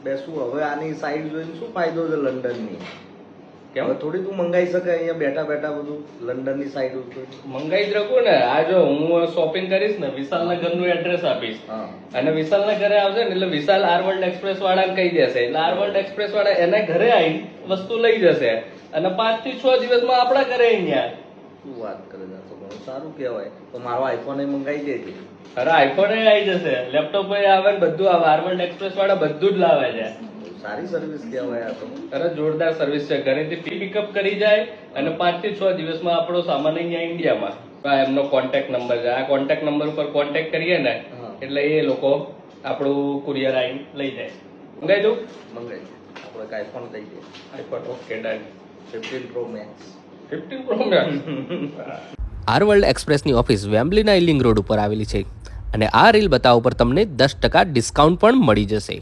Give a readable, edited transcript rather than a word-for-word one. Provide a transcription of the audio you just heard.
બેસું હવે આની સાઈડ જોઈને શું ફાયદો છે લંડનની? કેમ હવે થોડી તું મંગાઈ શકે અહીંયા બેઠા બેઠા બધું લંડનની સાઈડ ઉપર? મંગાઈ જ રાખું ને. આ જો હું શોપિંગ કરીશ ને, વિશાલના ઘરનું એડ્રેસ આપીશ હા અને વિશાલના ઘરે આવશે ને એટલે વિશાલ આર વર્લ્ડ એક્સપ્રેસ વાળાને કહી દેશે એટલે આર વર્લ્ડ એક્સપ્રેસ વાળા એના ઘરે આવીને વસ્તુ લઈ જશે અને 5 થી 6 દિવસમાં આપણા ઘરે અહીંયા. શું વાત કરે છે? તો ઘણું સારું કહેવાય. તો મારો આઈફોન એ મંગાઈ દેજે. અરે આઈફોન આવી જશે, લેપટોપ આવે ને બધું આવે. આર વર્લ્ડ એક્સપ્રેસ વાળા બધું જ લાવે છે. સારી સર્વિસ કહેવાય આ તો. અરે જોરદાર સર્વિસ છે. ઘરેથી પિકઅપ કરી જાય અને 5 થી 6 દિવસમાં આપણો સામાન અહીંયા ઇન્ડિયામાં. આ એમનો કોન્ટેક્ટ નંબર છે. આ કોન્ટેક્ટ નંબર ઉપર કોન્ટેક્ટ કરીએ ને એટલે એ લોકો આપણું કુરિયર આવીને લઈ જાય. મંગાઈ દઉં? મંગાઈ આપણે એક આઈફોન લઈ જઈએ. IPhone okay done. 15 Pro Max. 15 Pro Max. R World એક્સપ્રેસની ઓફિસ વેમ્બલીના ઇલિંગ રોડ ઉપર આવેલી છે અને આ રીલ બતાવવા ઉપર તમને 10% ડિસ્કાઉન્ટ પણ મળી જશે.